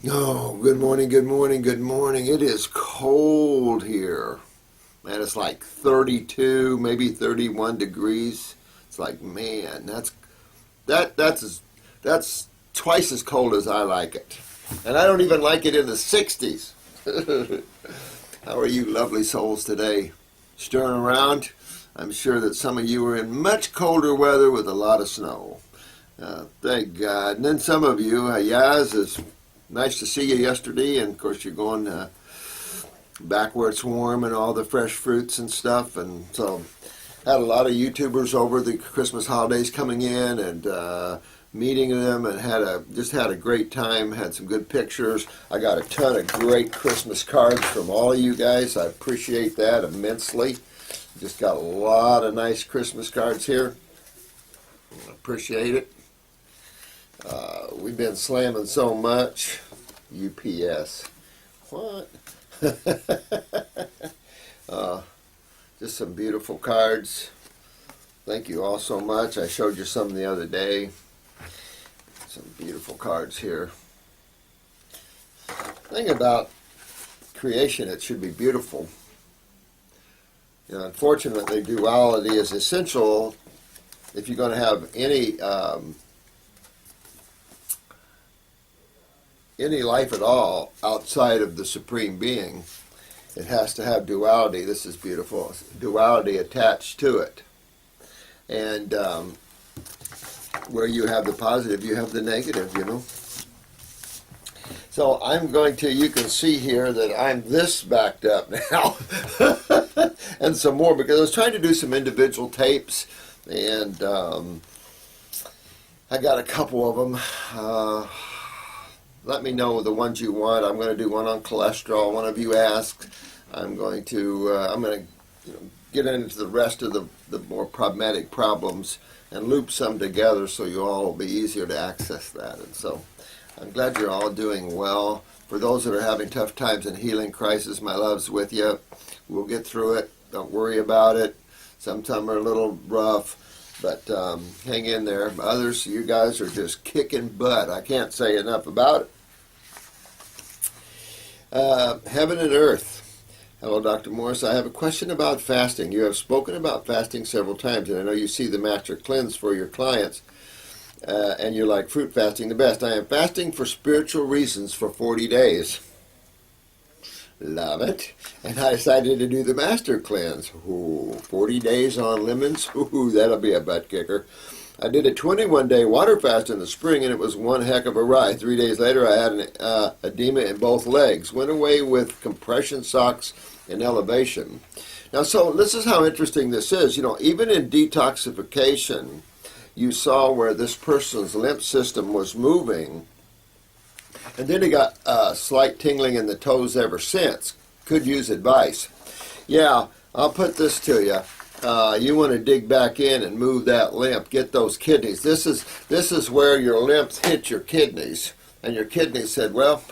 Oh, good morning, good morning, good morning. It is cold here. Man, it's like 32, maybe 31 degrees. It's like, man, that's twice as cold as I like it. And I don't even like it in the 60s. How are you lovely souls today? Stirring around? I'm sure that some of you are in much colder weather with a lot of snow. Thank God. And then some of you, Yaz, is nice to see you yesterday, and of course you're going back where it's warm and all the fresh fruits and stuff. And so had a lot of YouTubers over the Christmas holidays coming in and meeting them, and just had a great time. Had some good pictures. I got a ton of great Christmas cards from all of you guys. I appreciate that immensely. Just got a lot of nice Christmas cards here. Appreciate it. We've been slamming so much. UPS. What? Just some beautiful cards. Thank you all so much. I showed you some the other day. Some beautiful cards here. Thing about creation, it should be beautiful. Unfortunately, duality is essential if you're going to have any life at all outside of the Supreme Being. It has to have duality. This is beautiful. Duality attached to it. And where you have the positive, you have the negative, So I'm going to, you can see here that I'm this backed up now. And some more, because I was trying to do some individual tapes, and I got a couple of them. Let me know the ones you want. I'm going to do one on cholesterol. One of you asked. I'm going to get into the rest of the more problematic problems and loop some together so you all will be easier to access that. And so I'm glad you're all doing well. For those that are having tough times in healing crisis, my love's with you. We'll get through it. Don't worry about it. Sometimes are a little rough, but hang in there. Others, you guys are just kicking butt. I can't say enough about it. Heaven and earth. Hello, Dr. Morris. I have a question about fasting. You have spoken about fasting several times, and I know you see the Master Cleanse for your clients, and you like fruit fasting the best. I am fasting for spiritual reasons for 40 days. Love it. And I decided to do the Master Cleanse. Ooh, 40 days on lemons. Ooh, that'll be a butt kicker. I did a 21-day water fast in the spring, and it was one heck of a ride. 3 days later, I had an edema in both legs. Went away with compression socks and elevation. Now, so this is how interesting this is. Even in detoxification, you saw where this person's lymph system was moving, and then he got slight tingling in the toes ever since. Could use advice. Yeah, I'll put this to you. You want to dig back in and move that lymph. Get those kidneys. This is where your lymph hit your kidneys, and your kidneys said, "Well,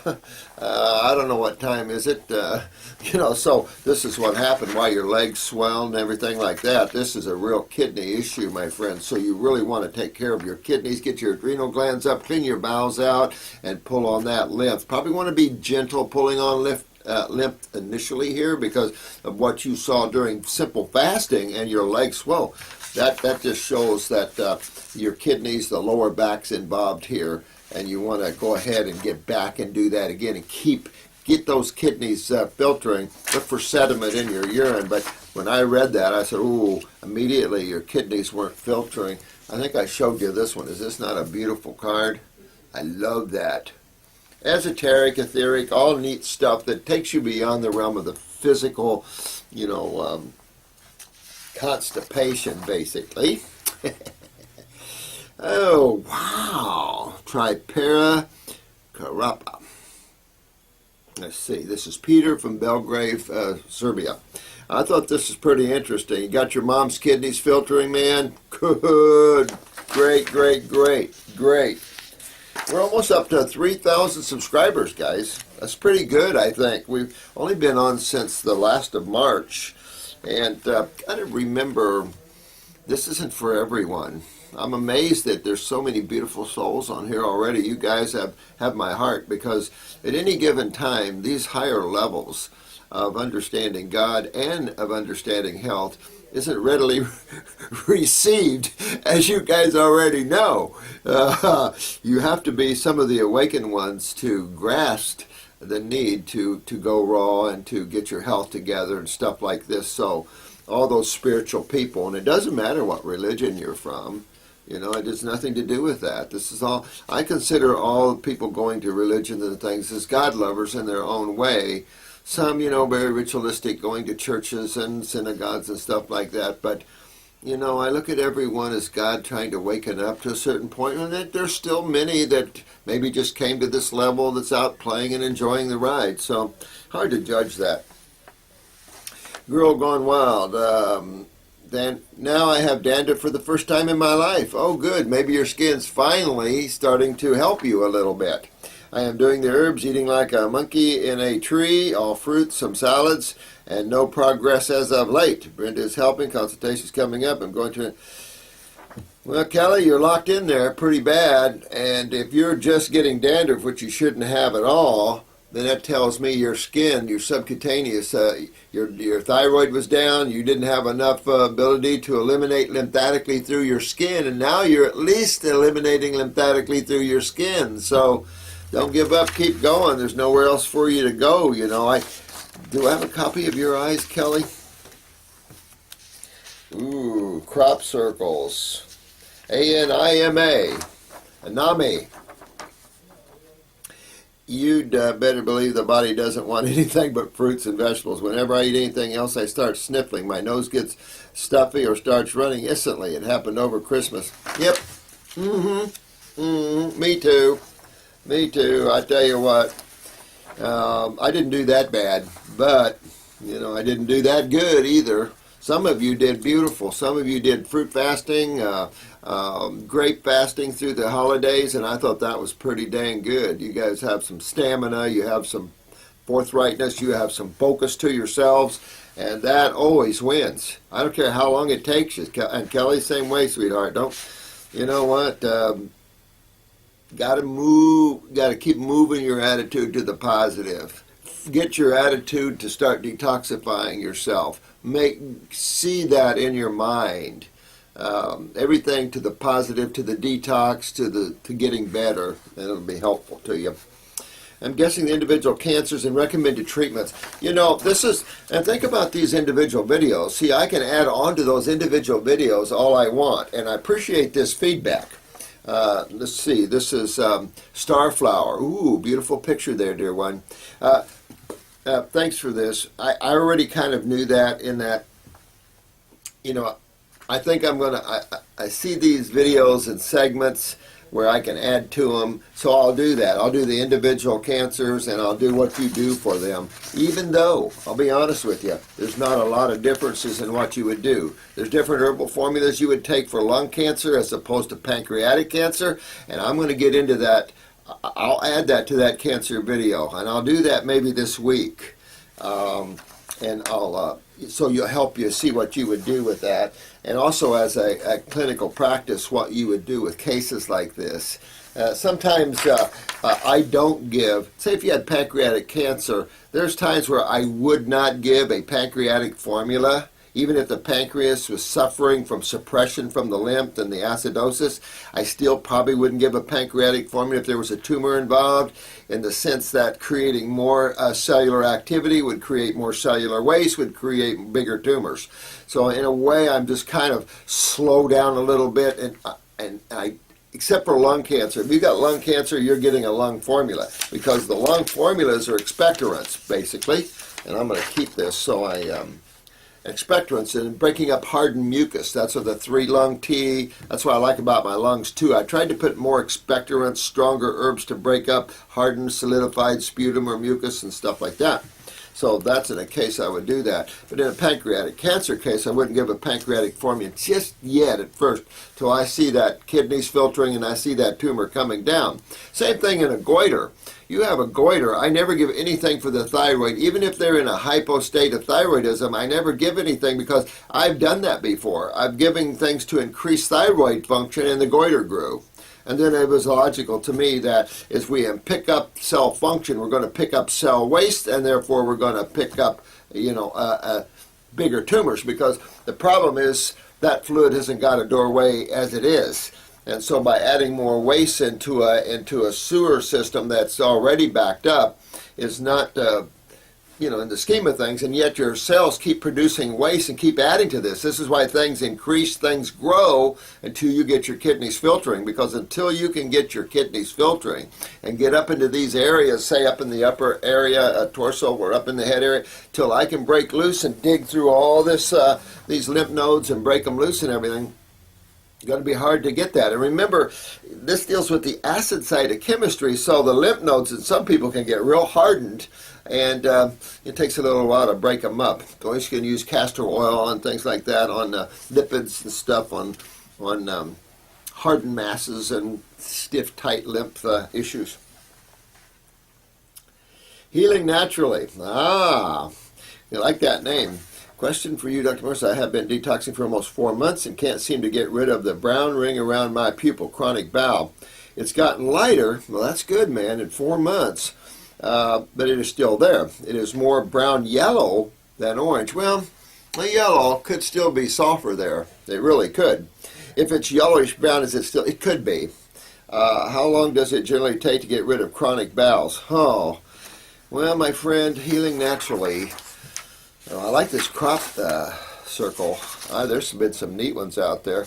I don't know what time is it." So this is what happened. Why your legs swelled and everything like that. This is a real kidney issue, my friend. So you really want to take care of your kidneys. Get your adrenal glands up, clean your bowels out, and pull on that lymph. Probably want to be gentle pulling on lymph initially here because of what you saw during simple fasting and your legs swell. That just shows that your kidneys, the lower back's involved here, and you want to go ahead and get back and do that again and get those kidneys filtering. Look for sediment in your urine. But when I read that, I said, ooh, immediately your kidneys weren't filtering. I think I showed you this one. Is this not a beautiful card? I love that. Esoteric, etheric, all neat stuff that takes you beyond the realm of the physical, constipation, basically. Oh, wow. Tripera carapa. Let's see. This is Peter from Belgrade, Serbia. I thought this is pretty interesting. You got your mom's kidneys filtering, man? Good. Great, great, great, great. We're almost up to 3,000 subscribers, guys. That's pretty good, I think. We've only been on since the last of March. And got to remember, this isn't for everyone. I'm amazed that there's so many beautiful souls on here already. You guys have my heart, because at any given time, these higher levels of understanding God and of understanding health isn't readily received, as you guys already know. You have to be some of the awakened ones to grasp the need to go raw and to get your health together and stuff like this. So all those spiritual people, and it doesn't matter what religion you're from, you know, it has nothing to do with that. This is all, I consider all people going to religion and things as God lovers in their own way. Some, you know, very ritualistic, going to churches and synagogues and stuff like that. But, you know, I look at everyone as God trying to waken up to a certain point, and that there's still many that maybe just came to this level that's out playing and enjoying the ride. So, hard to judge that. Girl Gone Wild. Then now I have dandruff for the first time in my life. Oh, good. Maybe your skin's finally starting to help you a little bit. I am doing the herbs, eating like a monkey in a tree, all fruits, some salads, and no progress as of late. Brenda is helping. Consultation's coming up. I'm going to... Well, Kelly, you're locked in there pretty bad, and if you're just getting dandruff, which you shouldn't have at all, then that tells me your skin, your subcutaneous, your thyroid was down, you didn't have enough ability to eliminate lymphatically through your skin, and now you're at least eliminating lymphatically through your skin. So don't give up, keep going. There's nowhere else for you to go, you know. Do I have a copy of Your Eyes, Kelly? Ooh, crop circles. ANIMA. Anami. You'd better believe the body doesn't want anything but fruits and vegetables. Whenever I eat anything else, I start sniffling. My nose gets stuffy or starts running instantly. It happened over Christmas. Yep. Me too. Me too. I tell you what. I didn't do that bad, but, you know, I didn't do that good either. Some of you did beautiful. Some of you did fruit fasting, grape fasting through the holidays, and I thought that was pretty dang good. You guys have some stamina, you have some forthrightness, you have some focus to yourselves, and that always wins. I don't care how long it takes you. And Kelly, same way, sweetheart. You know what? Got to keep moving your attitude to the positive. Get your attitude to start detoxifying yourself. See that in your mind. Everything to the positive, to the detox, to getting better, and it'll be helpful to you. I'm guessing the individual cancers and recommended treatments. You know, and think about these individual videos. See, I can add on to those individual videos all I want, and I appreciate this feedback. Let's see, this is Starflower. Ooh, beautiful picture there, dear one. Thanks for this. I already kind of knew that, in that, you know, I think I see these videos and segments where I can add to them, so I'll do that. I'll do the individual cancers, and I'll do what you do for them, even though, I'll be honest with you, there's not a lot of differences in what you would do. There's different herbal formulas you would take for lung cancer as opposed to pancreatic cancer, and I'm going to get into that. I'll add that to that cancer video, and I'll do that maybe this week. And I'll so you'll help you see what you would do with that, and also as a clinical practice, what you would do with cases like this. Sometimes I don't give, say if you had pancreatic cancer, there's times where I would not give a pancreatic formula, even if the pancreas was suffering from suppression from the lymph and the acidosis. I still probably wouldn't give a pancreatic formula if there was a tumor involved, in the sense that creating more cellular activity would create more cellular waste, would create bigger tumors. So in a way, I'm just kind of slow down a little bit, and I, except for lung cancer. If you've got lung cancer, you're getting a lung formula, because the lung formulas are expectorants, basically. And I'm going to keep this so expectorants and breaking up hardened mucus. That's what the 3-lung tea. That's what I like about my lungs too. I tried to put more expectorants, stronger herbs to break up hardened, solidified sputum or mucus and stuff like that. So that's in a case I would do that. But in a pancreatic cancer case, I wouldn't give a pancreatic formula just yet at first till I see that kidneys filtering and I see that tumor coming down. Same thing in a goiter. You have a goiter, I never give anything for the thyroid. Even if they're in a hypo state of thyroidism, I never give anything because I've done that before. I've given things to increase thyroid function and the goiter grew. And then it was logical to me that if we pick up cell function, we're going to pick up cell waste, and therefore we're going to pick up, bigger tumors. Because the problem is that fluid hasn't got a doorway as it is, and so by adding more waste into a sewer system that's already backed up is not. In the scheme of things, and yet your cells keep producing waste and keep adding to this. This is why things increase, things grow until you get your kidneys filtering, because until you can get your kidneys filtering and get up into these areas, say up in the upper area, torso, or up in the head area, till I can break loose and dig through all this, these lymph nodes and break them loose and everything, it's going to be hard to get that. And remember, this deals with the acid side of chemistry, so the lymph nodes in some people can get real hardened, and it takes a little while to break them up. So you can use castor oil and things like that on lipids and stuff on hardened masses and stiff, tight lymph issues. Healing naturally. You like that name. Question for you, Dr. Morse. I have been detoxing for almost 4 months and can't seem to get rid of the brown ring around my pupil, chronic bowel. It's gotten lighter. Well, that's good, man, in 4 months. But it is still there. It is more brown yellow than orange. Well, the yellow could still be sulfur there. It really could. If it's yellowish brown, it could be. How long does it generally take to get rid of chronic bowels? Oh, well, my friend, healing naturally. I like this crop circle. There's been some neat ones out there.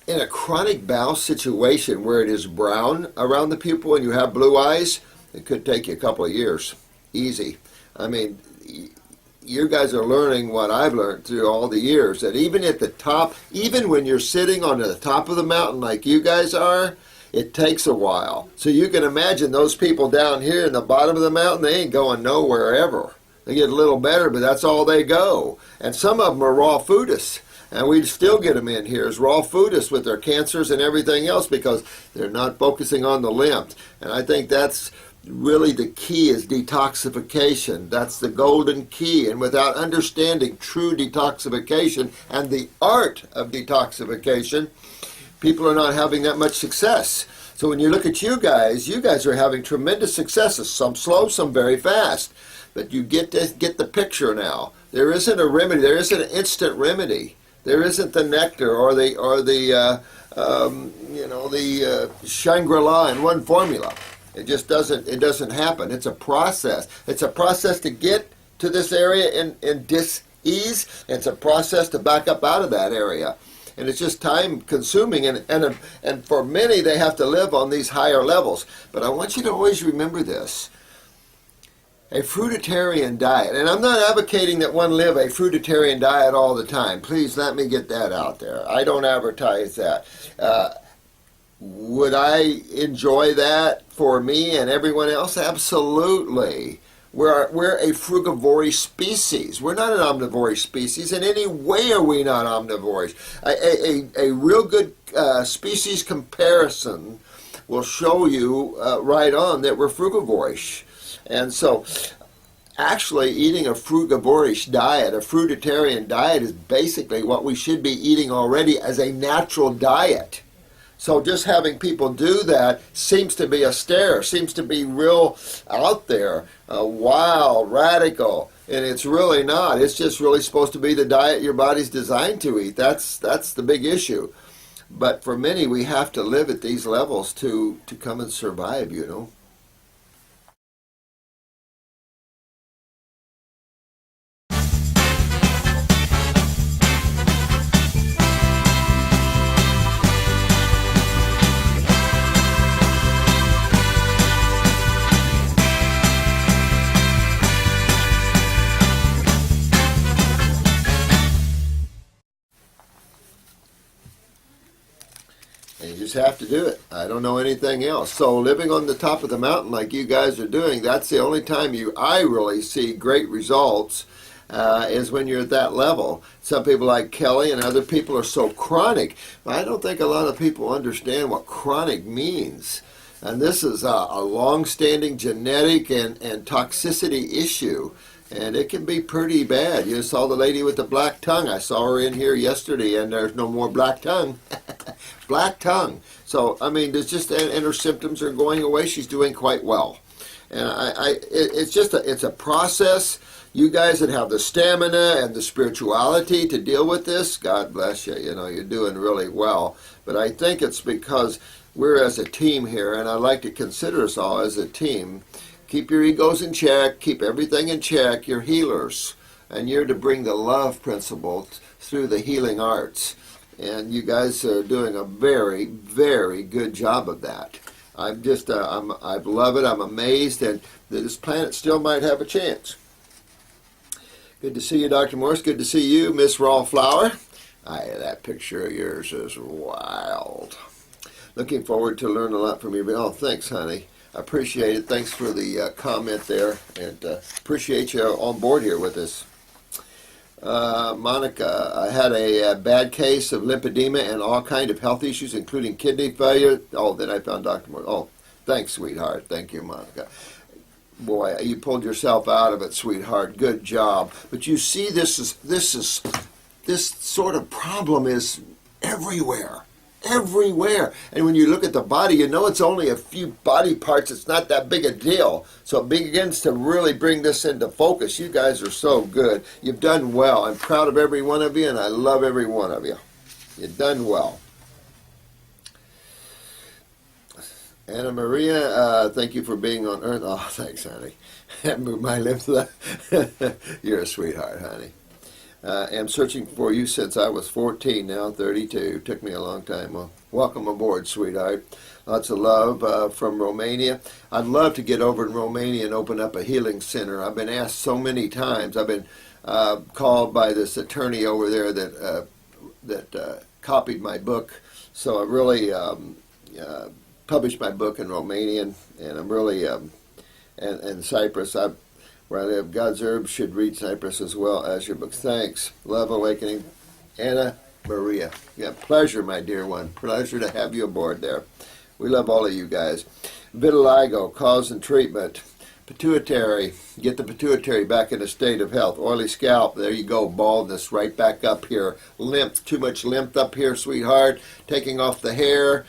In a chronic bowel situation where it is brown around the pupil and you have blue eyes, it could take you a couple of years. Easy. I mean, you guys are learning what I've learned through all the years, that even at the top, even when you're sitting on the top of the mountain like you guys are, it takes a while. So you can imagine those people down here in the bottom of the mountain, they ain't going nowhere ever. They get a little better, but that's all they go. And some of them are raw foodists. And we still get them in here as raw foodists with their cancers and everything else because they're not focusing on the lymph. And I think that's really the key, is detoxification. That's the golden key. And without understanding true detoxification and the art of detoxification, people are not having that much success. So when you look at you guys are having tremendous successes, some slow, some very fast. But you get the picture now. There isn't a remedy. There isn't an instant remedy. There isn't the nectar or the Shangri-La in one formula. It just doesn't happen. It's a process. It's a process to get to this area in dis-ease. It's a process to back up out of that area. And it's just time consuming, and for many they have to live on these higher levels. But I want you to always remember this. A fruitarian diet, and I'm not advocating that one live a fruitarian diet all the time. Please let me get that out there. I don't advertise that. Would I enjoy that for me and everyone else? Absolutely. We're a frugivorous species. We're not an omnivorous species. In any way are we not omnivorous. A real good species comparison will show you right on that we're frugivorous. And so, actually, eating a frugivorous diet, a fruitarian diet, is basically what we should be eating already as a natural diet. So just having people do that seems to be a stare, seems to be real out there, wild, radical, and it's really not. It's just really supposed to be the diet your body's designed to eat. That's the big issue. But for many, we have to live at these levels to come and survive, you know. And you just have to do it. I don't know anything else. So living on the top of the mountain like you guys are doing, that's the only time I really see great results is when you're at that level. Some people like Kelly and other people are so chronic. But I don't think a lot of people understand what chronic means. And this is a long-standing genetic and toxicity issue. And it can be pretty bad. You saw the lady with the black tongue. I saw her in here yesterday, and there's no more black tongue. Black tongue. So, I mean, there's just, and her symptoms are going away. She's doing quite well. And it's a process. You guys that have the stamina and the spirituality to deal with this, God bless you. You know, you're doing really well. But I think it's because we're as a team here, and I like to consider us all as a team. Keep your egos in check. Keep everything in check. You're healers. And you're to bring the love principle through the healing arts. And you guys are doing a very, very good job of that. I love it. I'm amazed. And this planet still might have a chance. Good to see you, Dr. Morse. Good to see you, Miss Raw Flower. That picture of yours is wild. Looking forward to learn a lot from you. Oh, thanks, honey. I appreciate it. Thanks for the comment there, and appreciate you on board here with us. Monica, I had a bad case of lymphedema and all kind of health issues, including kidney failure. Oh, then I found Dr. Moore. Oh, thanks, sweetheart. Thank you, Monica. Boy, you pulled yourself out of it, sweetheart. Good job. But you see, this sort of problem is everywhere. Everywhere. And when you look at the body, you know it's only a few body parts. It's not that big a deal. So it begins to really bring this into focus. You guys are so good. You've done well. I'm proud of every one of you, and I love every one of you. You've done well. Anna Maria, thank you for being on Earth. Oh, thanks, honey. Move my lips. You're a sweetheart, honey. Am searching for you since I was 14, now 32. Took me a long time. Well, welcome aboard, sweetheart. Lots of love from Romania. I'd love to get over in Romania and open up a healing center. I've been asked so many times. I've been called by this attorney over there that copied my book. So I really published my book in Romanian, and I'm really and Cyprus. Where I live, God's Herbs should read Cyprus as well as your books. Thanks. Love Awakening. Anna Maria. Yeah, pleasure, my dear one. Pleasure to have you aboard there. We love all of you guys. Vitiligo, cause and treatment. Pituitary. Get the pituitary back in a state of health. Oily scalp. There you go. Baldness right back up here. Lymph. Too much lymph up here, sweetheart. Taking off the hair.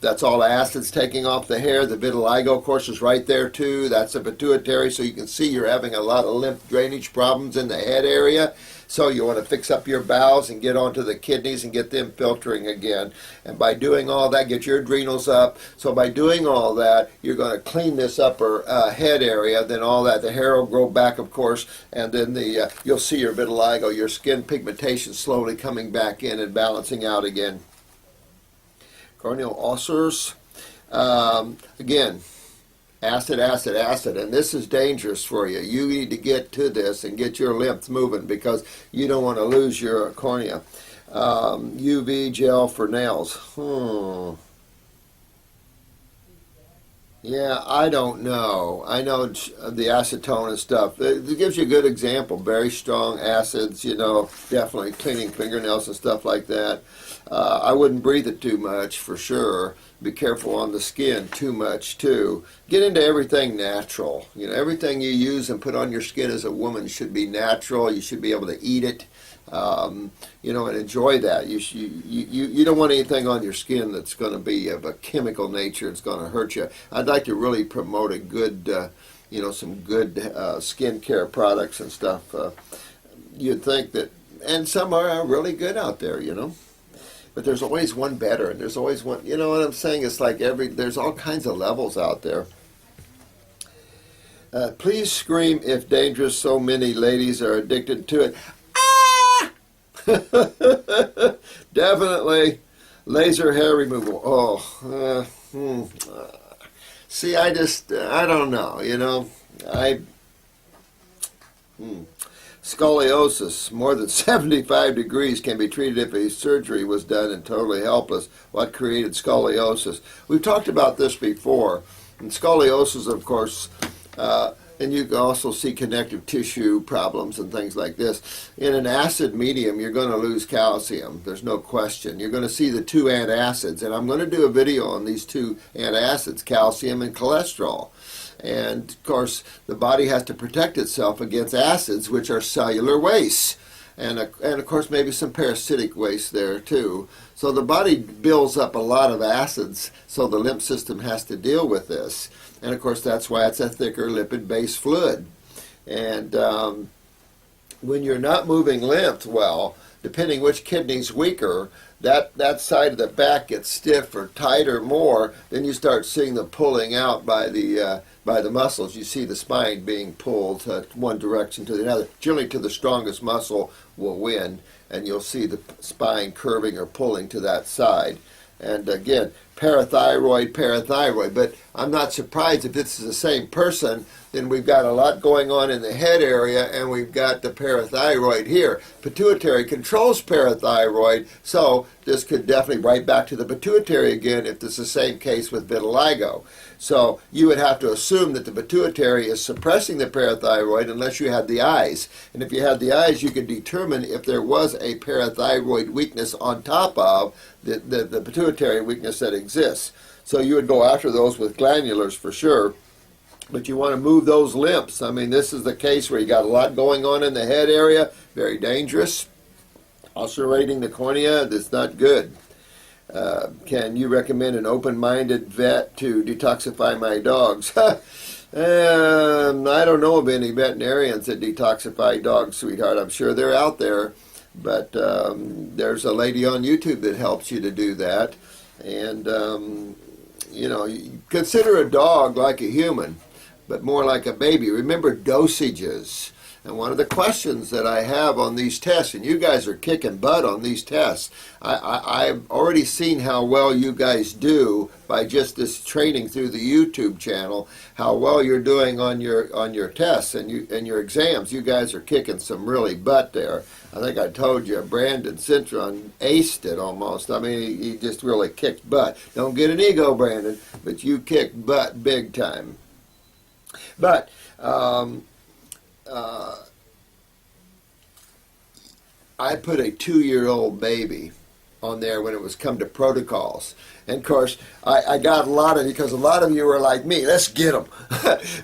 That's all acids taking off the hair. The vitiligo, of course, is right there too. That's the pituitary, so you can see you're having a lot of lymph drainage problems in the head area. So you want to fix up your bowels and get onto the kidneys and get them filtering again. And by doing all that, get your adrenals up. So by doing all that, you're going to clean this upper head area. Then all that, the hair will grow back, of course, and then you'll see your vitiligo, your skin pigmentation slowly coming back in and balancing out again. Corneal ulcers, again, acid, and this is dangerous for you. You need to get to this and get your lymph moving because you don't want to lose your cornea. UV gel for nails. Yeah, I don't know. I know the acetone and stuff. It gives you a good example. Very strong acids, definitely cleaning fingernails and stuff like that. I wouldn't breathe it too much for sure. Be careful on the skin too much too. Get into everything natural. Everything you use and put on your skin as a woman should be natural. You should be able to eat it, and enjoy that. You don't want anything on your skin that's going to be of a chemical nature. It's going to hurt you. I'd like to really promote a good, some good skin care products and stuff. You'd think that, and some are really good out there, But there's always one better, and there's always one, you know what I'm saying? It's like there's all kinds of levels out there. Please scream if dangerous, so many ladies are addicted to it. Ah! Definitely. Laser hair removal. Oh, see, I don't know, Scoliosis, more than 75 degrees, can be treated if a surgery was done and totally helpless. What created scoliosis? We've talked about this before. And scoliosis, of course, and you can also see connective tissue problems and things like this. In an acid medium, you're going to lose calcium. There's no question. You're going to see the two antacids, and I'm going to do a video on these two antacids, calcium and cholesterol. And, of course, the body has to protect itself against acids, which are cellular wastes. And of course, maybe some parasitic waste there, too. So the body builds up a lot of acids, so the lymph system has to deal with this. And, of course, that's why it's a thicker lipid-based fluid. And when you're not moving lymph well, depending which kidney's weaker, that side of the back gets stiff or tight or more, then you start seeing the pulling out by the muscles. You see the spine being pulled one direction to the other. Generally to the strongest muscle will win, and you'll see the spine curving or pulling to that side. And again, parathyroid, but I'm not surprised if this is the same person, then we've got a lot going on in the head area, and we've got the parathyroid here. Pituitary controls parathyroid, so this could definitely right back to the pituitary again if it's the same case with vitiligo. So you would have to assume that the pituitary is suppressing the parathyroid unless you had the eyes. And if you had the eyes, you could determine if there was a parathyroid weakness on top of the pituitary weakness that exists. So you would go after those with glandulars for sure. But you want to move those lymphs. I mean, this is the case where you got a lot going on in the head area. Very dangerous. Ulcerating the cornea, that's not good. Can you recommend an open-minded vet to detoxify my dogs? I don't know of any veterinarians that detoxify dogs, sweetheart. I'm sure they're out there. But there's a lady on YouTube that helps you to do that. And, you consider a dog like a human, but more like a baby. Remember dosages. And one of the questions that I have on these tests, and you guys are kicking butt on these tests, I've already seen how well you guys do by just this training through the YouTube channel, how well you're doing on your tests and your exams. You guys are kicking some really butt there. I think I told you, Brandon Cintron aced it almost. I mean, he just really kicked butt. Don't get an ego, Brandon, but you kicked butt big time. But I put a 2-year-old baby on there when it was come to protocols. And of course, I got a lot of you, because a lot of you are like me, let's get them.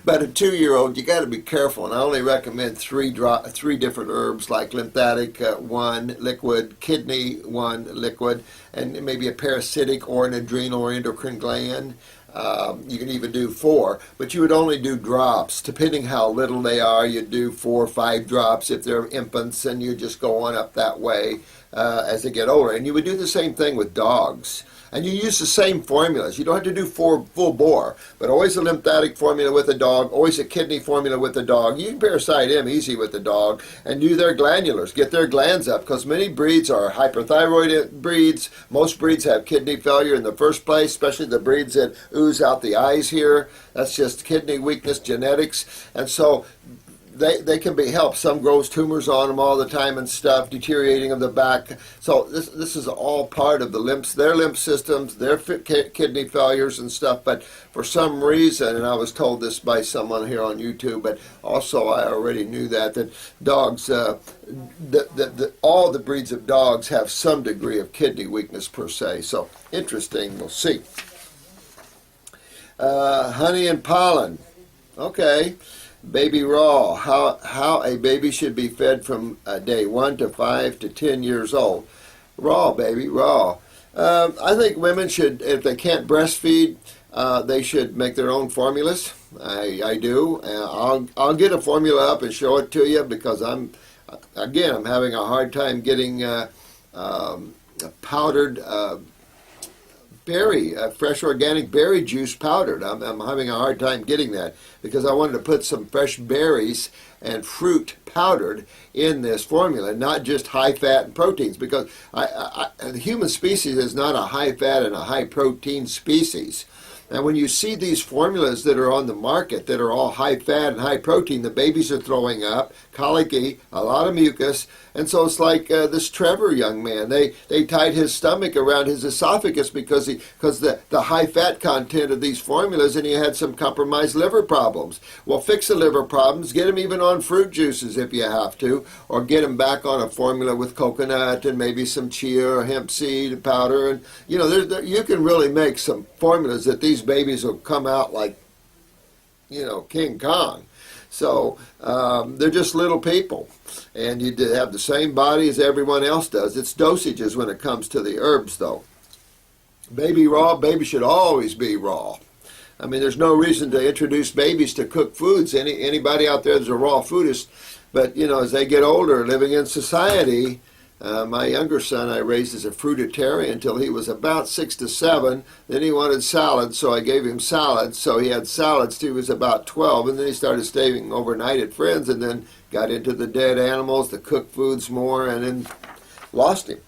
But a 2-year-old, you got to be careful. And I only recommend three different herbs, like lymphatic, one liquid, kidney, one liquid, and maybe a parasitic or an adrenal or endocrine gland. You can even do 4, but you would only do drops. Depending how little they are, you'd do 4 or 5 drops if they're infants, and you just go on up that way as they get older. And you would do the same thing with dogs. And you use the same formulas. You don't have to do full bore, but always a lymphatic formula with a dog, always a kidney formula with a dog. You can parasite him easy with the dog and do their glandulars, get their glands up, because many breeds are hyperthyroid breeds. Most breeds have kidney failure in the first place, especially the breeds that ooze out the eyes here. That's just kidney weakness genetics. And so they can be helped. Some grows tumors on them all the time and stuff, deteriorating of the back. So this is all part of their lymph systems, their kidney failures and stuff. But for some reason, and I was told this by someone here on YouTube, but also I already knew that dogs, all the breeds of dogs have some degree of kidney weakness per se. So interesting, we'll see. Honey and pollen. Okay. Baby raw, how a baby should be fed from day 1 to 5 to 10 years old. Raw, baby, raw. I think women should, if they can't breastfeed, they should make their own formulas. I do. I'll get a formula up and show it to you, because I'm having a hard time getting powdered fresh organic berry juice powdered. I'm having a hard time getting that, because I wanted to put some fresh berries and fruit powdered in this formula, not just high fat and proteins, because the human species is not a high fat and a high protein species. Now, when you see these formulas that are on the market that are all high fat and high protein, the babies are throwing up, colicky, a lot of mucus, and so it's like this Trevor young man. They tied his stomach around his esophagus because the high fat content of these formulas, and he had some compromised liver problems. Well, fix the liver problems, get him even on fruit juices if you have to, or get him back on a formula with coconut and maybe some chia or hemp seed powder, and you can really make some formulas that these babies will come out like King Kong. So they're just little people, and you have the same body as everyone else does. It's dosages when it comes to the herbs, though. Baby raw, baby should always be raw. I mean, there's no reason to introduce babies to cooked foods. Anybody out there that's a raw foodist, but as they get older, living in society. My younger son I raised as a fruitarian until he was about 6 to 7. Then he wanted salads, so I gave him salads. So he had salads till he was about 12, and then he started staying overnight at friends, and then got into the dead animals, the cooked foods more, and then lost him.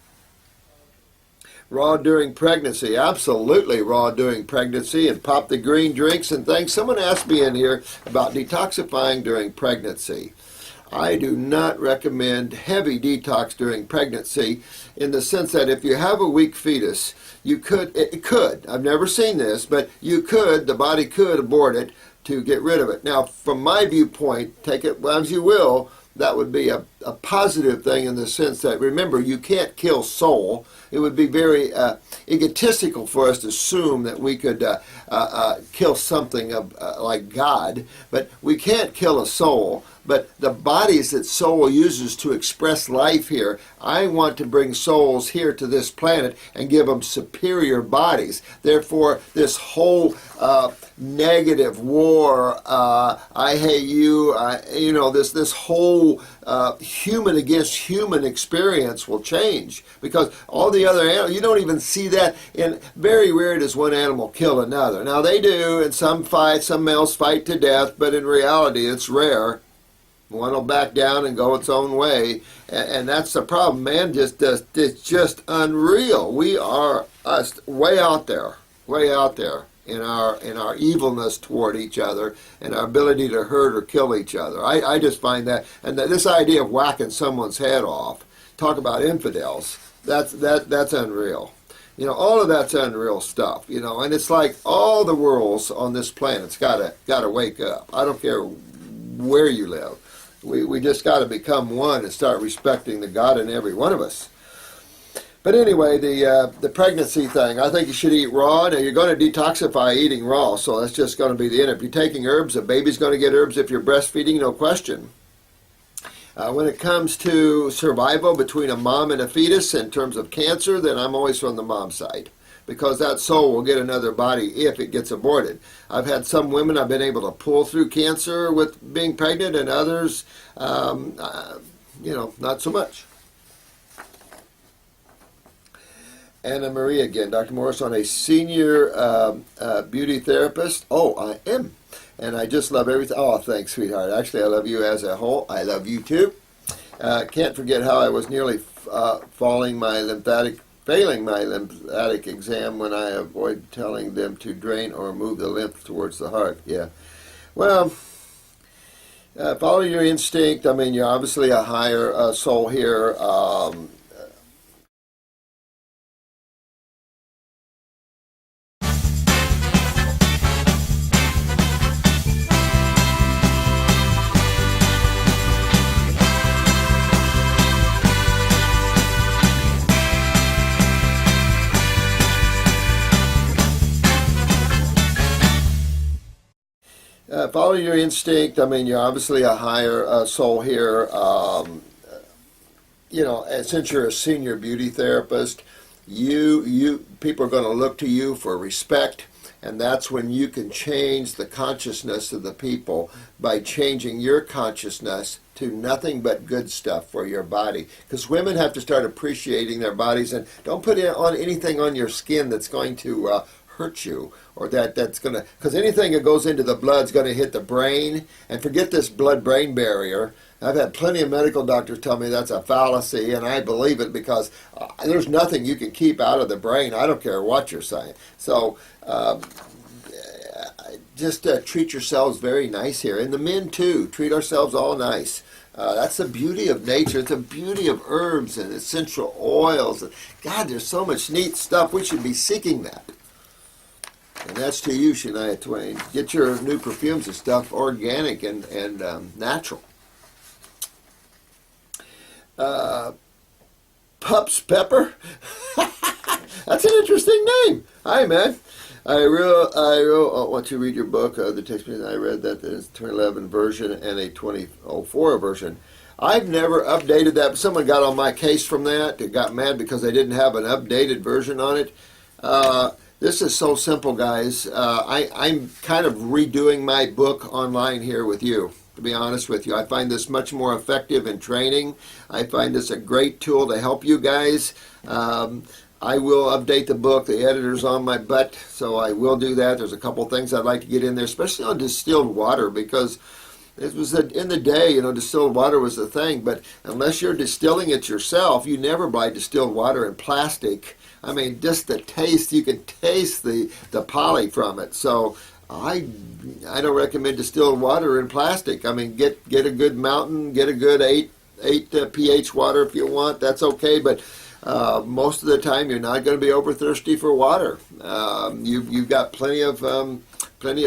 Raw during pregnancy, absolutely raw during pregnancy, and pop the green drinks and things. Someone asked me in here about detoxifying during pregnancy. I do not recommend heavy detox during pregnancy, in the sense that if you have a weak fetus, it could, I've never seen this, but the body could abort it to get rid of it. Now, from my viewpoint, take it as you will, that would be a positive thing, in the sense that, remember, you can't kill soul. It would be very egotistical for us to assume that we could kill something like God, but we can't kill a soul. But the bodies that soul uses to express life here, I want to bring souls here to this planet and give them superior bodies. Therefore, this whole negative war, I hate you, this whole human against human experience will change, because all the other animals, you don't even see that. In very rare does one animal kill another. Now they do, and some males fight to death, but in reality it's rare. One will back down and go its own way, and that's the problem. Man it's just unreal. We are way out there in our evilness toward each other, and our ability to hurt or kill each other. I just find that, and this idea of whacking someone's head off, talk about infidels, that's unreal. All of that's unreal stuff, and it's like all the worlds on this planet's gotta wake up. I don't care where you live. We just got to become one and start respecting the God in every one of us. But anyway, the pregnancy thing, I think you should eat raw. Now, you're going to detoxify eating raw, so that's just going to be the end. If you're taking herbs, a baby's going to get herbs if you're breastfeeding, no question. When it comes to survival between a mom and a fetus in terms of cancer, then I'm always from the mom side, because that soul will get another body if it gets aborted. I've had some women I've been able to pull through cancer with being pregnant, and others, not so much. Anna Marie again, Dr. Morris, on a senior beauty therapist. Oh, I am. And I just love everything. Oh, thanks, sweetheart. Actually, I love you as a whole. I love you too. Can't forget how I was nearly failing my lymphatic exam when I avoid telling them to drain or move the lymph towards the heart. Yeah. Well, follow your instinct. I mean, you're obviously a higher soul here. Follow your instinct. I mean, you're obviously a higher soul here. Since you're a senior beauty therapist, people are going to look to you for respect, and that's when you can change the consciousness of the people by changing your consciousness to nothing but good stuff for your body. Because women have to start appreciating their bodies, and don't put on anything on your skin that's going to hurt you, or that's going to, because anything that goes into the blood is going to hit the brain. And forget this blood-brain barrier. I've had plenty of medical doctors tell me that's a fallacy, and I believe it, because there's nothing you can keep out of the brain. I don't care what you're saying. So just treat yourselves very nice here. And the men too, treat ourselves all nice. That's the beauty of nature. It's the beauty of herbs and essential oils. God, there's so much neat stuff. We should be seeking that. And that's to you, Shania Twain. Get your new perfumes and stuff organic and natural. Pups Pepper? That's an interesting name. Hi, man. I want to read your book, The Text Me. I read that. There's a 2011 version and a 2004 version. I've never updated that. Someone got on my case from that. They got mad because they didn't have an updated version on it. This is so simple, guys. I'm kind of redoing my book online here with you, to be honest with you. I find this much more effective in training. I find this a great tool to help you guys. I will update the book. The editor's on my butt, so I will do that. There's a couple things I'd like to get in there, especially on distilled water, because it was in the day, distilled water was the thing. But unless you're distilling it yourself, you never buy distilled water in plastic. I mean, just the taste, you can taste the poly from it. So I don't recommend distilled water in plastic. I mean, get a good mountain, get a good 8 pH water if you want. That's okay, but most of the time you're not going to be over thirsty for water. You've got plenty of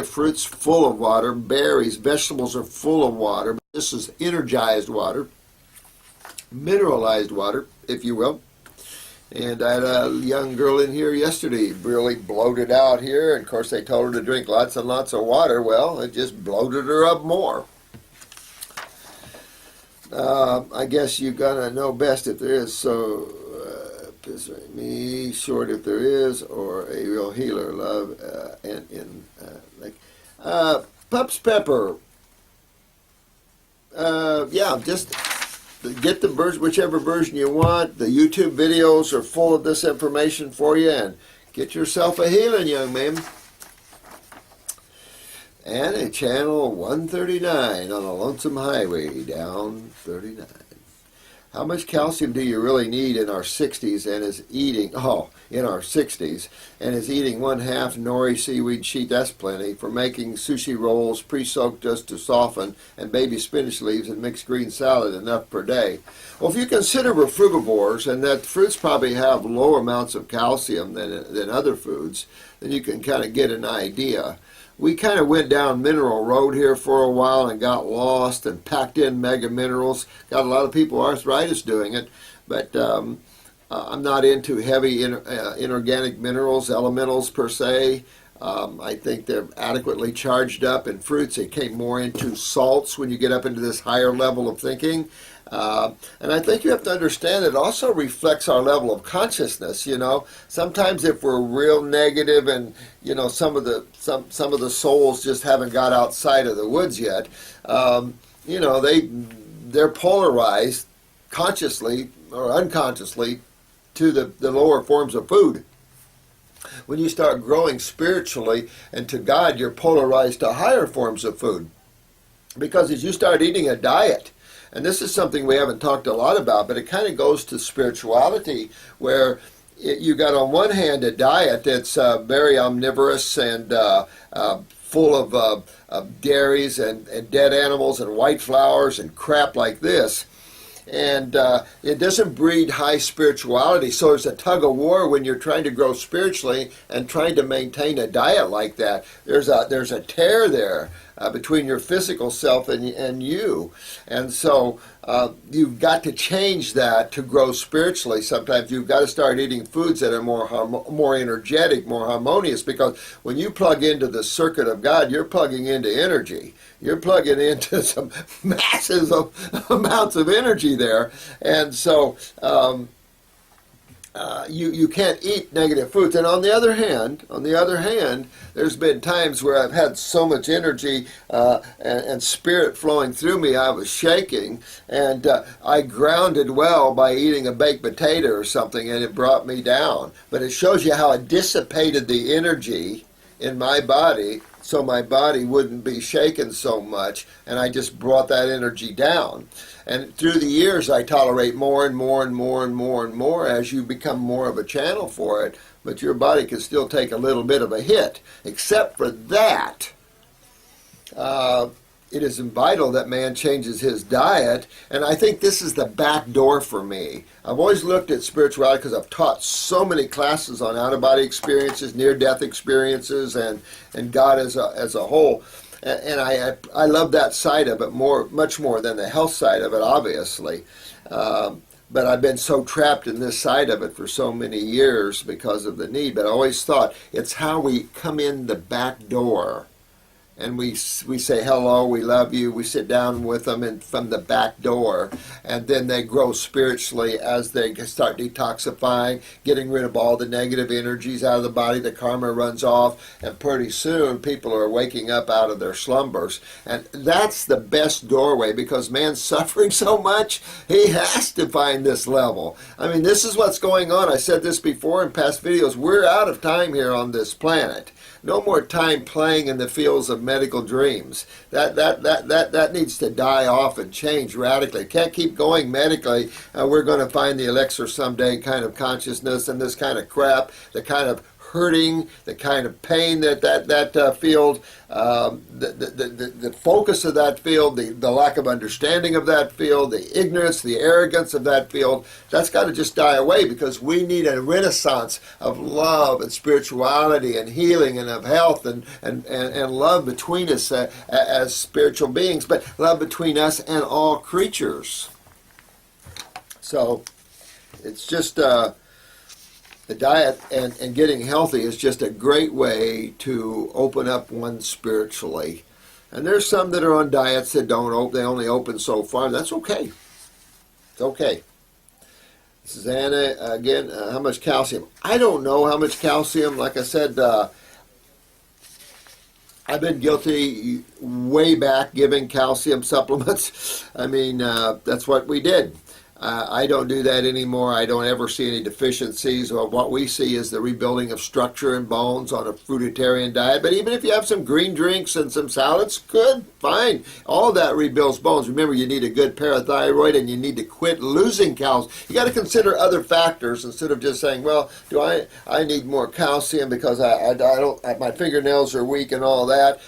fruits full of water. Berries, vegetables are full of water. This is energized water, mineralized water, if you will. And I had a young girl in here yesterday, really bloated out here. And of course, they told her to drink lots and lots of water. Well, it just bloated her up more. I guess you're gonna know best if there is. So, me short if there is, or a real healer. Love Pups Pepper. Yeah, just get the version, whichever version you want. The YouTube videos are full of this information for you, and get yourself a healing, young man. And a channel 139 on a lonesome highway down 39. How much calcium do you really need in our 60s and is eating, in our 60s, and is eating 1/2 nori seaweed sheet? That's plenty. For making sushi rolls, pre-soaked just to soften, and baby spinach leaves and mixed green salad, enough per day. Well, if you consider we're frugivores and that fruits probably have lower amounts of calcium than other foods, then you can kind of get an idea. We kind of went down mineral road here for a while and got lost and packed in mega minerals. Got a lot of people arthritis doing it, but I'm not into heavy inorganic minerals, elementals per se. I think they're adequately charged up in fruits. They came more into salts when you get up into this higher level of thinking. And I think you have to understand it also reflects our level of consciousness. Sometimes if we're real negative and some of the souls just haven't got outside of the woods yet, they're polarized consciously or unconsciously to the lower forms of food. When you start growing spiritually and to God, you're polarized to higher forms of food, because as you start eating a diet, and this is something we haven't talked a lot about, but it kind of goes to spirituality, where you got on one hand a diet that's very omnivorous and full of dairies and dead animals and white flowers and crap like this. And it doesn't breed high spirituality. So there's a tug of war when you're trying to grow spiritually and trying to maintain a diet like that. There's a tear there between your physical self and you. And so you've got to change that to grow spiritually. Sometimes you've got to start eating foods that are more energetic, more harmonious, because when you plug into the circuit of God, you're plugging into energy. You're plugging into some massive amounts of energy there. And so you can't eat negative foods. And on the other hand, there's been times where I've had so much energy and spirit flowing through me, I was shaking, and I grounded well by eating a baked potato or something, and it brought me down. But it shows you how it dissipated the energy in my body, so my body wouldn't be shaken so much, and I just brought that energy down. And through the years, I tolerate more and more and more and more and more as you become more of a channel for it, but your body can still take a little bit of a hit. Except for that, it is vital that man changes his diet, and I think this is the back door for me. I've always looked at spirituality because I've taught so many classes on out-of-body experiences, near-death experiences, and God as a whole. And I love that side of it much more than the health side of it, obviously. But I've been so trapped in this side of it for so many years because of the need. But I always thought it's how we come in the back door. And we say hello, we love you, we sit down with them and from the back door, and then they grow spiritually as they start detoxifying, getting rid of all the negative energies out of the body, the karma runs off, and pretty soon people are waking up out of their slumbers. And that's the best doorway, because man's suffering so much, he has to find this level. I mean, this is what's going on. I said this before in past videos. We're out of time here on this planet. No more time playing in the fields of medical dreams. That needs to die off and change radically. Can't keep going medically. We're going to find the elixir someday kind of consciousness and this kind of crap, the kind of hurting, the kind of pain that field, the focus of that field, the lack of understanding of that field, the ignorance, the arrogance of that field, that's got to just die away, because we need a renaissance of love and spirituality and healing and of health and love between us as spiritual beings, but love between us and all creatures. So it's just the diet and getting healthy is just a great way to open up one spiritually. And there's some that are on diets that don't open, they only open so far. That's okay. It's okay. Susanna, again, how much calcium? I don't know how much calcium. Like I said, I've been guilty way back giving calcium supplements. I mean, that's what we did. I don't do that anymore. I don't ever see any deficiencies. What we see is the rebuilding of structure and bones on a fruitarian diet. But even if you have some green drinks and some salads, good, fine. All that rebuilds bones. Remember, you need a good parathyroid, and you need to quit losing calcium. You got to consider other factors instead of just saying, well, do I need more calcium because I don't, my fingernails are weak and all that.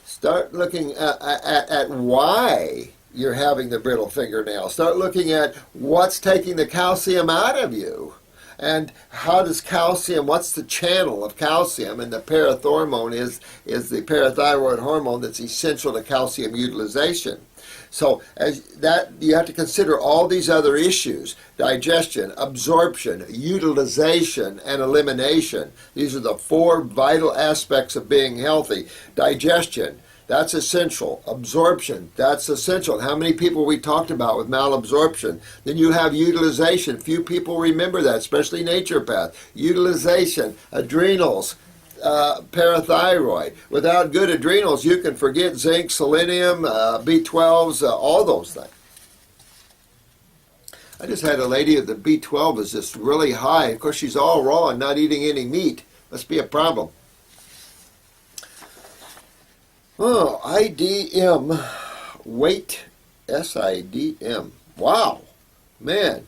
Start looking at why you're having the brittle fingernail. Start looking at what's taking the calcium out of you. And how does calcium, what's the channel of calcium? And the parathormone is the parathyroid hormone that's essential to calcium utilization. So as that, you have to consider all these other issues: digestion, absorption, utilization, and elimination. These are the four vital aspects of being healthy. Digestion, that's essential. Absorption, that's essential. How many people we talked about with malabsorption? Then you have utilization. Few people remember that, especially naturopath. Utilization, adrenals, parathyroid. Without good adrenals, you can forget zinc, selenium, B12s, all those things. I just had a lady that the B12 is just really high. Of course, she's all raw and not eating any meat. Must be a problem. Oh, IDM, weight, SIDM. Wow, man,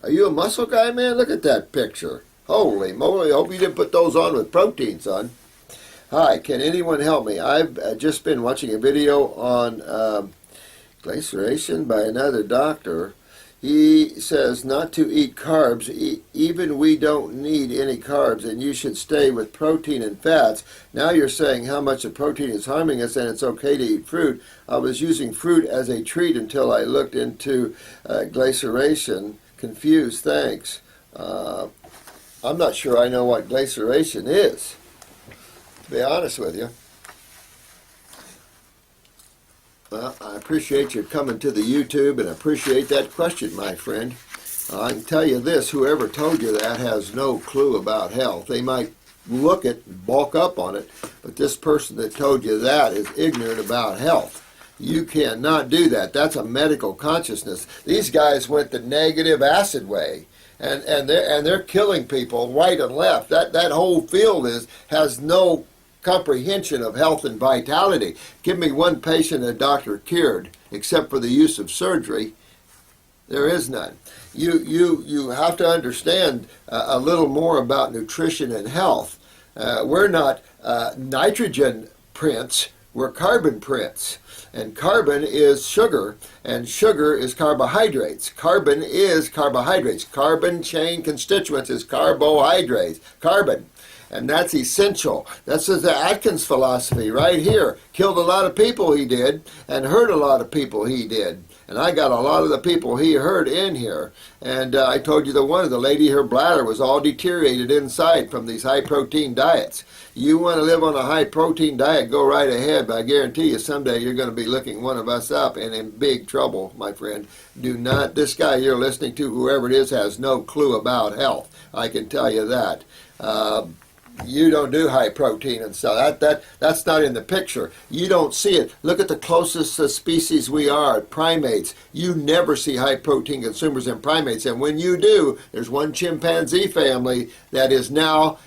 are you a muscle guy, man? Look at that picture. Holy moly, I hope you didn't put those on with protein, son. Hi, can anyone help me? I've just been watching a video on glyceration by another doctor. He says not to eat carbs. Even we don't need any carbs, and you should stay with protein and fats. Now you're saying how much of protein is harming us, and it's okay to eat fruit. I was using fruit as a treat until I looked into glyceration. Confused, thanks. I'm not sure I know what glyceration is, to be honest with you. Well, I appreciate you coming to the YouTube, and I appreciate that question, my friend. I can tell you this, whoever told you that has no clue about health. They might look at, bulk up on it, but this person that told you that is ignorant about health. You cannot do that. That's a medical consciousness. These guys went the negative acid way, and they're killing people right and left. That whole field has no comprehension of health and vitality. Give me one patient a doctor cured, except for the use of surgery. There is none. You have to understand a little more about nutrition and health. We're not nitrogen prince. We're carbon prints. And carbon is sugar, and sugar is carbohydrates. Carbon is carbohydrates. Carbon chain constituents is carbohydrates. Carbon. And that's essential. That's the Atkins philosophy right here. Killed a lot of people, he did, and hurt a lot of people, he did. And I got a lot of the people he hurt in here. And I told you the lady, her bladder was all deteriorated inside from these high-protein diets. You want to live on a high-protein diet, go right ahead, but I guarantee you someday you're going to be looking one of us up and in big trouble, my friend. Do not, this guy you're listening to, whoever it is, has no clue about health. I can tell you that. You don't do high protein and stuff. That's not in the picture. You don't see it. Look at the closest species we are, primates. You never see high protein consumers in primates. And when you do, there's one chimpanzee family that is now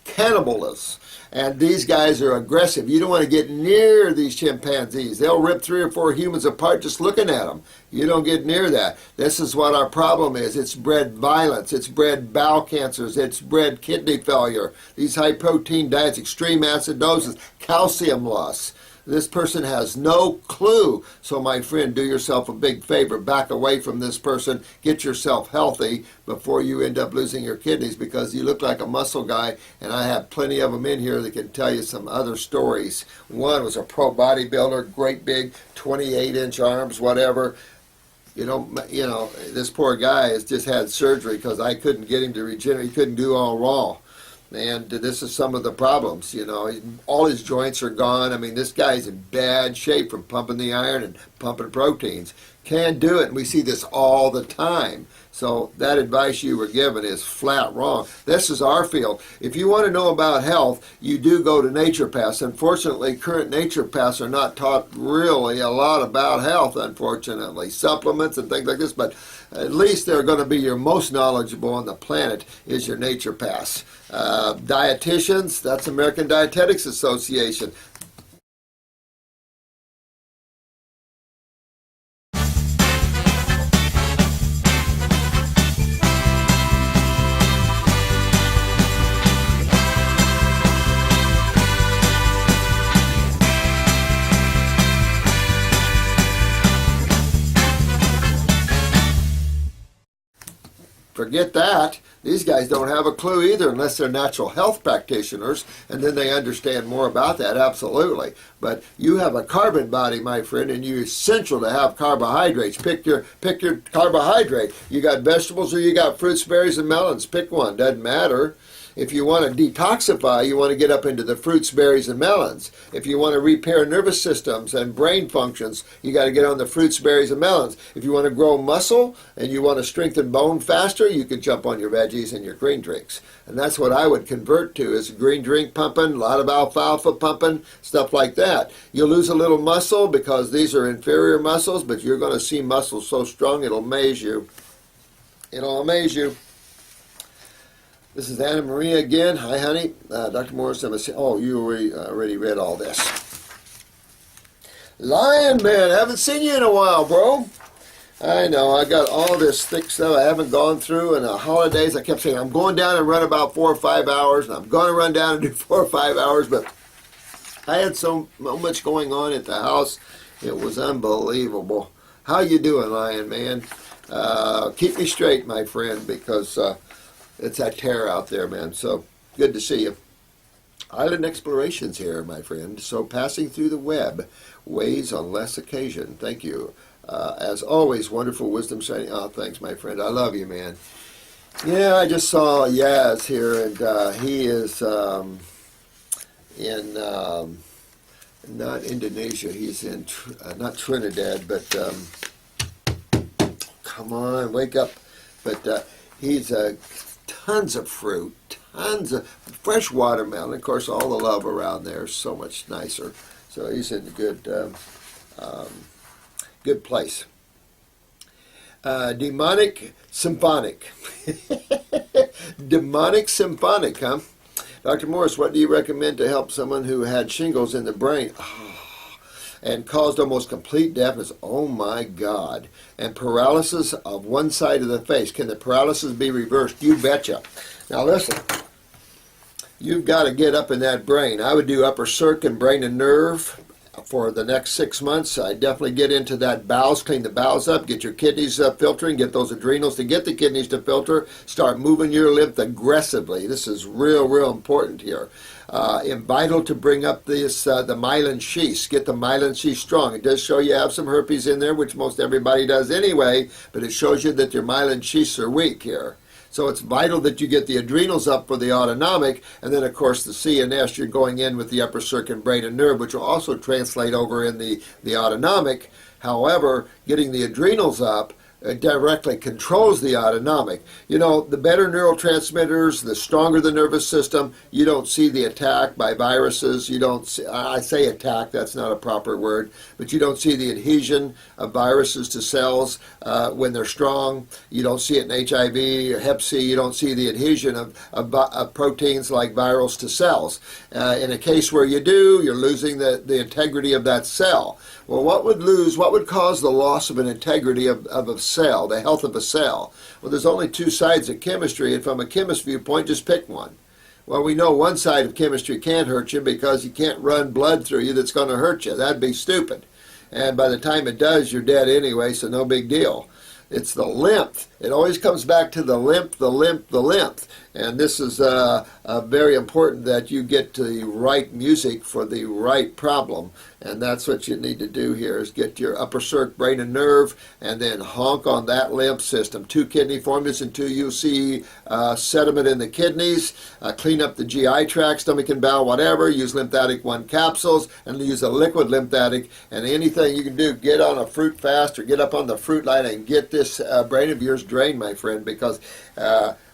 cannibals. And these guys are aggressive. You don't want to get near these chimpanzees. They'll rip 3 or 4 humans apart just looking at them. You don't get near that. This is what our problem is. It's bred violence. It's bred bowel cancers. It's bred kidney failure. These high-protein diets, extreme acidosis, calcium loss. This person has no clue. So, my friend, do yourself a big favor. Back away from this person. Get yourself healthy before you end up losing your kidneys, because you look like a muscle guy, and I have plenty of them in here that can tell you some other stories. One was a pro bodybuilder, great big 28-inch arms, whatever. You know, this poor guy has just had surgery because I couldn't get him to regenerate. He couldn't do all raw. And this is some of the problems, you know. All his joints are gone. I mean, this guy's in bad shape from pumping the iron and pumping proteins. Can't do it, and we see this all the time. So that advice you were given is flat wrong. This is our field. If you want to know about health, you do go to naturopaths. Unfortunately, current naturopaths are not taught really a lot about health, unfortunately. Supplements and things like this, but at least they're going to be your most knowledgeable on the planet is your naturopaths. Dietitians, that's American Dietetics Association. Forget that. These guys don't have a clue either unless they're natural health practitioners, and then they understand more about that, absolutely. But you have a carbon body, my friend, and you're essential to have carbohydrates. Pick your carbohydrate. You got vegetables or you got fruits, berries, and melons. Pick one. Doesn't matter. If you want to detoxify, you want to get up into the fruits, berries, and melons. If you want to repair nervous systems and brain functions, you got to get on the fruits, berries, and melons. If you want to grow muscle and you want to strengthen bone faster, you can jump on your veggies and your green drinks. And that's what I would convert to, is green drink pumping, a lot of alfalfa pumping, stuff like that. You'll lose a little muscle because these are inferior muscles, but you're going to see muscles so strong it'll amaze you. It'll amaze you. This is Anna Maria again. Hi, honey. Dr. Morris, oh, you already read all this. Lion Man, haven't seen you in a while, bro. I know, I got all this thick stuff I haven't gone through, and the holidays, I kept saying, I'm going down and run about 4 or 5 hours, and I'm going to run down and do 4 or 5 hours, but I had so much going on at the house, it was unbelievable. How you doing, Lion Man? Keep me straight, my friend, because it's that terror out there, man. So, good to see you. Island Explorations here, my friend. So, passing through the web, ways on less occasion. Thank you. As always, wonderful wisdom shining. Oh, thanks, my friend. I love you, man. Yeah, I just saw Yaz here, and he is in, not Indonesia. He's in, not Trinidad, but, come on, wake up. But he's tons of fruit, tons of fresh watermelon. Of course, all the love around there is so much nicer. So he's in a good place. Demonic symphonic. Demonic symphonic, huh? Dr. Morris, what do you recommend to help someone who had shingles in the brain? And caused almost complete deafness. Oh my God. And paralysis of one side of the face. Can the paralysis be reversed? You betcha. Now listen, you've got to get up in that brain. I would do upper circ and brain and nerve. for the next 6 months. I definitely get into that bowels, clean the bowels up, get your kidneys filtering, get those adrenals to get the kidneys to filter, start moving your lymph aggressively. This is real important here. And vital to bring up this the myelin sheaths, get the myelin sheath strong. It does show you have some herpes in there, which most everybody does anyway, but it shows you that your myelin sheaths are weak here. So it's vital that you get the adrenals up for the autonomic, and then of course the CNS, you're going in with the upper circuit, brain and nerve, which will also translate over in the autonomic. However, getting the adrenals up directly controls the autonomic. You know, the better neurotransmitters, the stronger the nervous system, you don't see the attack by viruses. You don't see, I say attack, that's not a proper word, but you don't see the adhesion of viruses to cells when they're strong. You don't see it in HIV or Hep C. You don't see the adhesion of proteins like virals to cells. In a case where you do, you're losing the integrity of that cell. Well, what would cause the loss of an integrity of a cell, the health of a cell? Well, there's only two sides of chemistry, and from a chemist viewpoint, just pick one. Well, we know one side of chemistry can't hurt you because you can't run blood through you that's going to hurt you. That'd be stupid. And by the time it does, you're dead anyway, so no big deal. It's the lymph. It always comes back to the lymph, the lymph, the lymph. And this is very important that you get to the right music for the right problem. And that's what you need to do here is get your upper circuit, brain and nerve, and then honk on that lymph system. 2 kidney formulas until you see sediment in the kidneys. Clean up the GI tract, stomach and bowel, whatever. Use lymphatic 1 capsules and use a liquid lymphatic. And anything you can do, get on a fruit fast or get up on the fruit line and get this brain of yours drained, my friend, because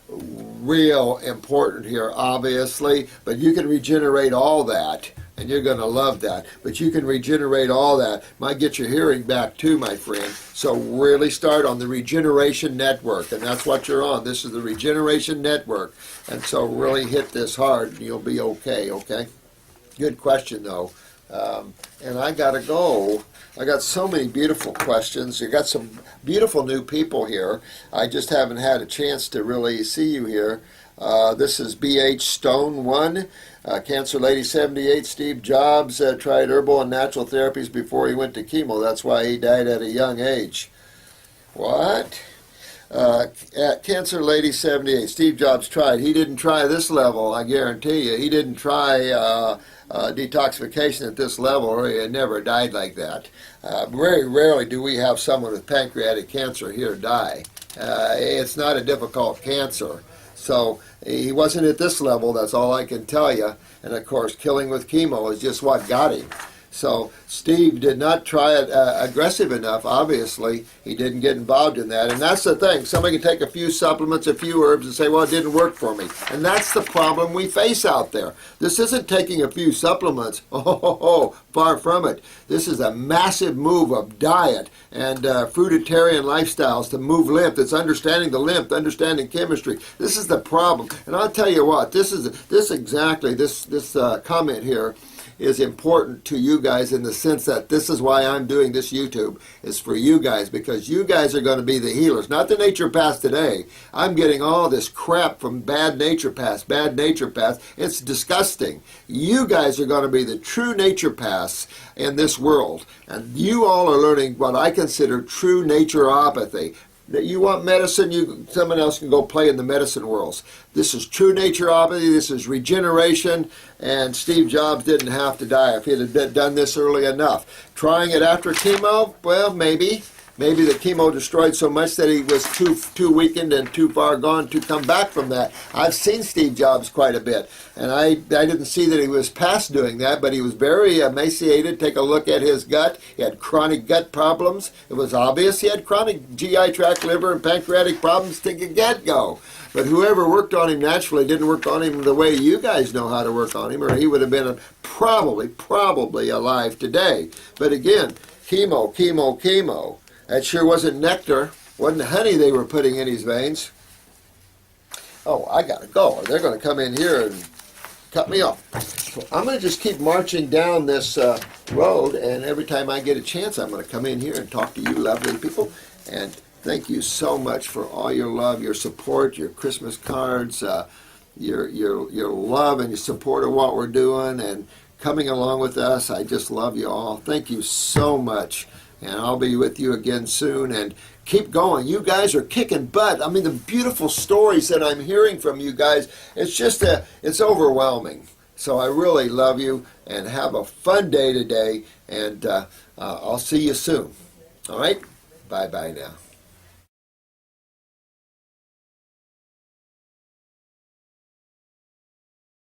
real important here, obviously, but you can regenerate all that, and you're going to love that. But you can regenerate all that. Might get your hearing back too, my friend. So really start on the Regeneration Network, and that's what you're on. This is the Regeneration Network, and so really hit this hard, and you'll be okay, okay? Good question, though. And I got to go. I got so many beautiful questions. You got some beautiful new people here. I just haven't had a chance to really see you here. This is B.H. Stone 1, Cancer Lady 78. Steve Jobs tried herbal and natural therapies before he went to chemo. That's why he died at a young age. What? Cancer Lady 78. Steve Jobs tried. He didn't try this level, I guarantee you. He didn't try detoxification at this level, or he had never died like that. Very rarely do we have someone with pancreatic cancer here die. It's not a difficult cancer. So he wasn't at this level, that's all I can tell you. And of course, killing with chemo is just what got him. So Steve did not try it aggressive enough, obviously. He didn't get involved in that. And that's the thing. Somebody can take a few supplements, a few herbs, and say, well, it didn't work for me. And that's the problem we face out there. This isn't taking a few supplements. Oh, far from it. This is a massive move of diet and fruitarian lifestyles to move lymph. It's understanding the lymph, understanding chemistry. This is the problem. And I'll tell you what, this comment here is important to you guys in the sense that this is why I'm doing this YouTube, is for you guys, because you guys are going to be the healers, not the naturopaths today. I'm getting all this crap from bad naturopaths. It's disgusting. You guys are going to be the true naturopaths in this world, and you all are learning what I consider true naturopathy. That you want medicine, someone else can go play in the medicine worlds. This is true naturopathy, this is regeneration, and Steve Jobs didn't have to die if he had done this early enough. Trying it after chemo? Well, maybe. Maybe the chemo destroyed so much that he was too weakened and too far gone to come back from that. I've seen Steve Jobs quite a bit, and I didn't see that he was past doing that, but he was very emaciated. Take a look at his gut. He had chronic gut problems. It was obvious he had chronic GI tract, liver, and pancreatic problems to the get-go. But whoever worked on him naturally didn't work on him the way you guys know how to work on him, or he would have been probably alive today. But again, chemo. That sure wasn't nectar, wasn't honey they were putting in his veins. Oh, I gotta go, or they're gonna come in here and cut me off. So I'm gonna just keep marching down this road, and every time I get a chance, I'm gonna come in here and talk to you lovely people. And thank you so much for all your love, your support, your Christmas cards, your love and your support of what we're doing, and coming along with us. I just love you all. Thank you so much. And I'll be with you again soon. And keep going. You guys are kicking butt. I mean, the beautiful stories that I'm hearing from you guys, it's just, it's overwhelming. So I really love you, and have a fun day today. And I'll see you soon. All right? Bye-bye now.